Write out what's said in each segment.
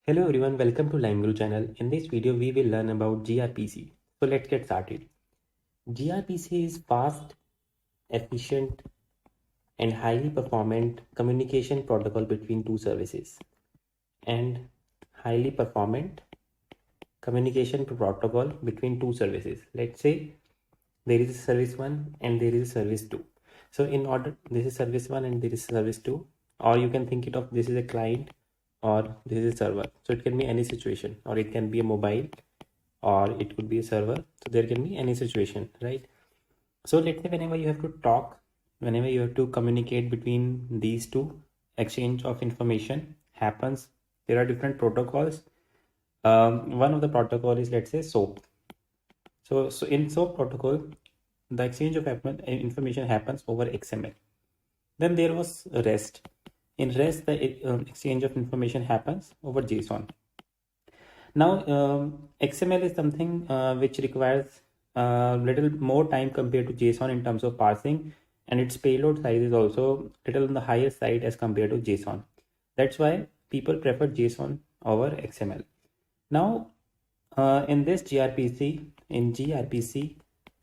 Hello everyone, welcome to LimeGuru channel. In this video, we will learn about gRPC. So let's get started. gRPC is fast, efficient, and highly performant communication protocol between two services. And highly performant communication protocol between two services. Let's say there is a service 1 and there is a service 2. So in order, this is service 1 and there is service 2, or you can think it of this is a client or this is a server. So it can be any situation, or it can be a mobile, or it could be a server. So there can be any situation, right? So let's say whenever you have to talk, whenever you have to communicate between these two, exchange of information happens. There are different protocols. One of the protocol is, let's say, SOAP. So in SOAP protocol, the exchange of information happens over XML. Then there was REST. In REST, the exchange of information happens over JSON. Now, XML is something which requires little more time compared to JSON in terms of parsing, and its payload size is also little on the higher side as compared to JSON. That's why people prefer JSON over XML. Now, in gRPC,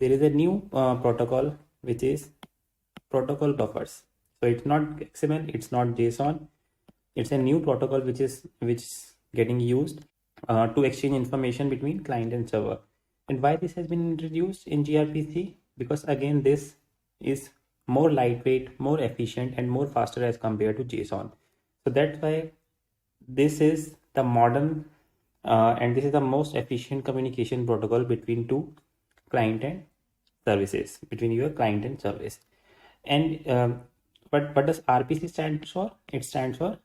there is a new protocol which is protocol buffers. So it's not XML, it's not JSON. It's a new protocol which is getting used to exchange information between client and server. And why this has been introduced in gRPC? Because again, this is more lightweight, more efficient, and more faster as compared to JSON. So that's why this is the modern and this is the most efficient communication protocol between two client and services, between your client and service. And but what does RPC stand for? It stands for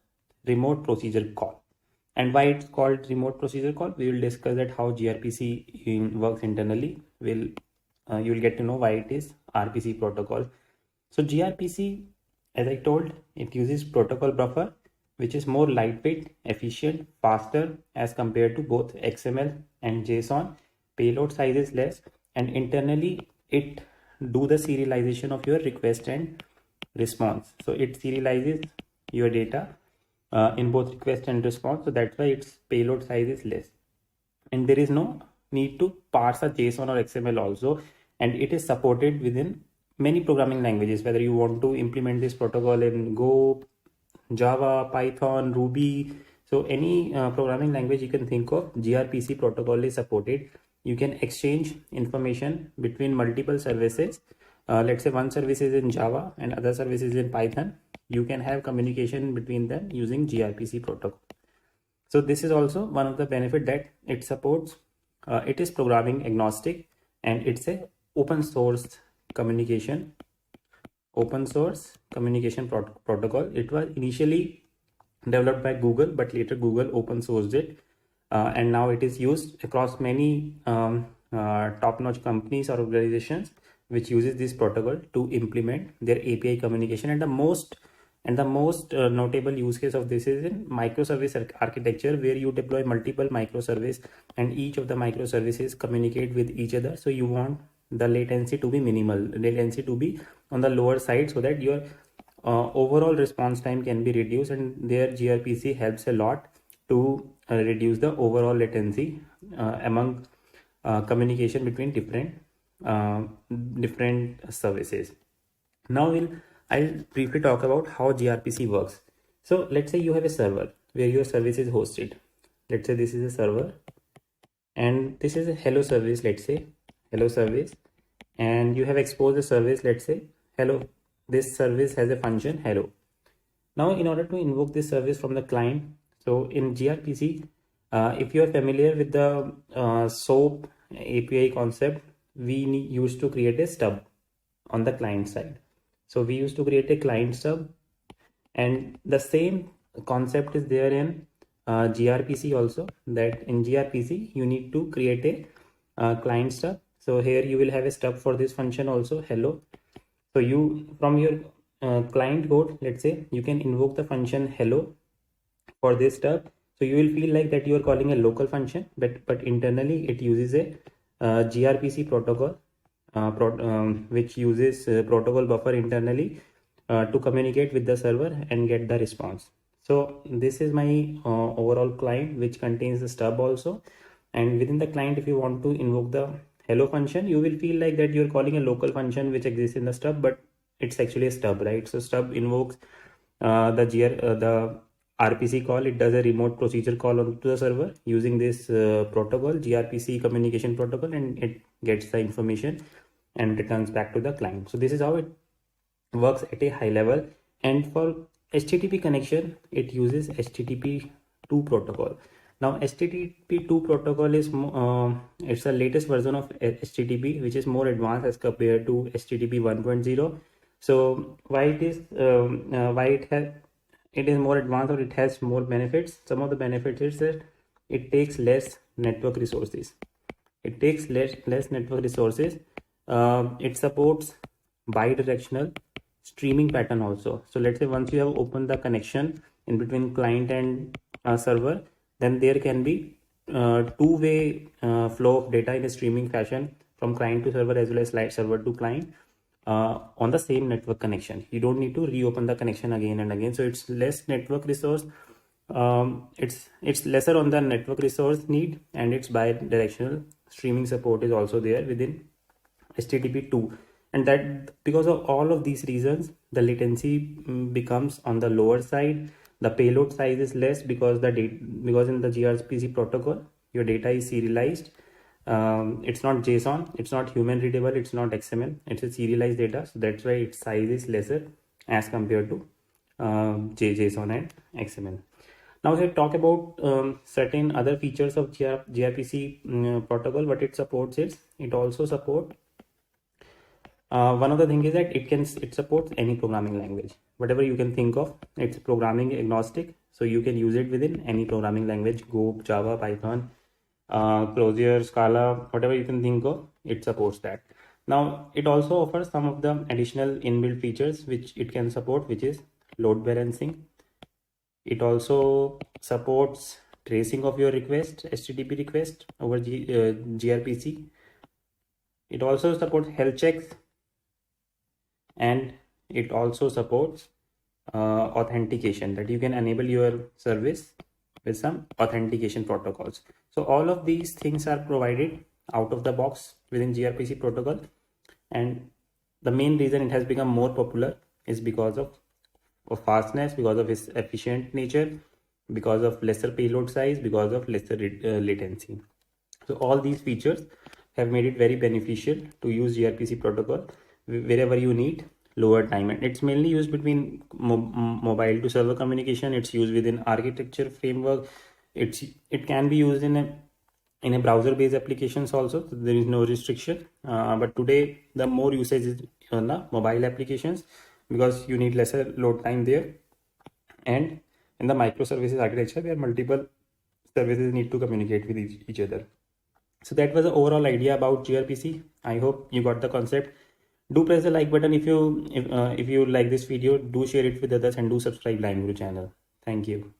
remote procedure call. And why it's called remote procedure call, we will discuss that how gRPC works internally. You will get to know why it is RPC protocol. So gRPC, as I told, it uses protocol buffer, which is more lightweight, efficient, faster as compared to both XML and JSON. Payload size is less, and internally it do the serialization of your request and response. So it serializes your data in both request and response. So that's why its payload size is less, and there is no need to parse a JSON or XML also, and it is supported within many programming languages, whether you want to implement this protocol in Go, Java, Python, Ruby. So any programming language you can think of, gRPC protocol is supported. You can exchange information between multiple services. Let's say one service is in Java and other service is in Python. You can have communication between them using gRPC protocol. So this is also one of the benefit that it supports. It is programming agnostic, and it's a open source communication protocol. It was initially developed by Google, but later Google open sourced it, and now it is used across many top-notch companies or organizations which uses this protocol to implement their API communication. And the most notable use case of this is in microservice architecture, where you deploy multiple microservices and each of the microservices communicate with each other. So you want the latency to be minimal, latency to be on the lower side, so that your overall response time can be reduced, and their gRPC helps a lot to reduce the overall latency among communication between different services. Now I'll briefly talk about how gRPC works. So let's say you have a server where your service is hosted. Let's say this is a server and this is a hello service. Let's say hello service, and you have exposed the service. Let's say hello, this service has a function hello. Now in order to invoke this service from the client, so in gRPC, if you are familiar with the SOAP API concept, we used to create a stub on the client side. So we used to create a client stub, and the same concept is there in gRPC also, that in gRPC you need to create a client stub. So here you will have a stub for this function also hello. So you, from your client code, let's say you can invoke the function hello for this stub. So you will feel like that you are calling a local function, but internally it uses a gRPC protocol which uses protocol buffer internally to communicate with the server and get the response. So this is my overall client, which contains the stub also. And within the client, if you want to invoke the hello function, you will feel like that you're calling a local function which exists in the stub, but it's actually a stub, right? So stub invokes the RPC call. It does a remote procedure call onto the server using this protocol, gRPC communication protocol, and it gets the information and returns back to the client. So this is how it works at a high level. And for HTTP connection, it uses HTTP2 protocol. Now HTTP2 protocol is it's the latest version of HTTP, which is more advanced as compared to HTTP 1.0. So why it is it is more advanced, or it has more benefits. Some of the benefits is that it takes less network resources. It takes less network resources. It supports bi-directional streaming pattern also. So let's say once you have opened the connection in between client and server, then there can be two-way flow of data in a streaming fashion from client to server as well as server to client on the same network connection. You don't need to reopen the connection again and again. So it's less network resource. It's lesser on the network resource need, and it's bi-directional streaming support is also there within HTTP2. And that because of all of these reasons, the latency becomes on the lower side. The payload size is less because because in the gRPC protocol, your data is serialized. It's not JSON, it's not human readable, it's not XML, it's a serialized data. So that's why its size is lesser as compared to JSON and XML. Now let's talk about certain other features of gRPC protocol. What it supports is, it also supports one of the things is that it supports any programming language, whatever you can think of. It's programming agnostic, so you can use it within any programming language: Go, Java, Python, Clojure, Scala, whatever you can think of, it supports that. Now it also offers some of the additional inbuilt features which it can support, which is load balancing. It also supports tracing of your request, HTTP request over gRPC. It also supports health checks, and it also supports authentication, that you can enable your service with some authentication protocols. So all of these things are provided out of the box within gRPC protocol, and the main reason it has become more popular is because of fastness, because of its efficient nature, because of lesser payload size, because of lesser latency. So all these features have made it very beneficial to use gRPC protocol wherever you need lower time. And it's mainly used between mobile to server communication. It's used within architecture framework. It can be used in a browser based applications also. So there is no restriction, but today the more usage is on the mobile applications because you need lesser load time there, and in the microservices architecture where multiple services need to communicate with each other. So that was the overall idea about gRPC. I hope you got the concept. Do press the like button if you like this video. Do share it with others, and do subscribe LimeGuru channel. Thank you.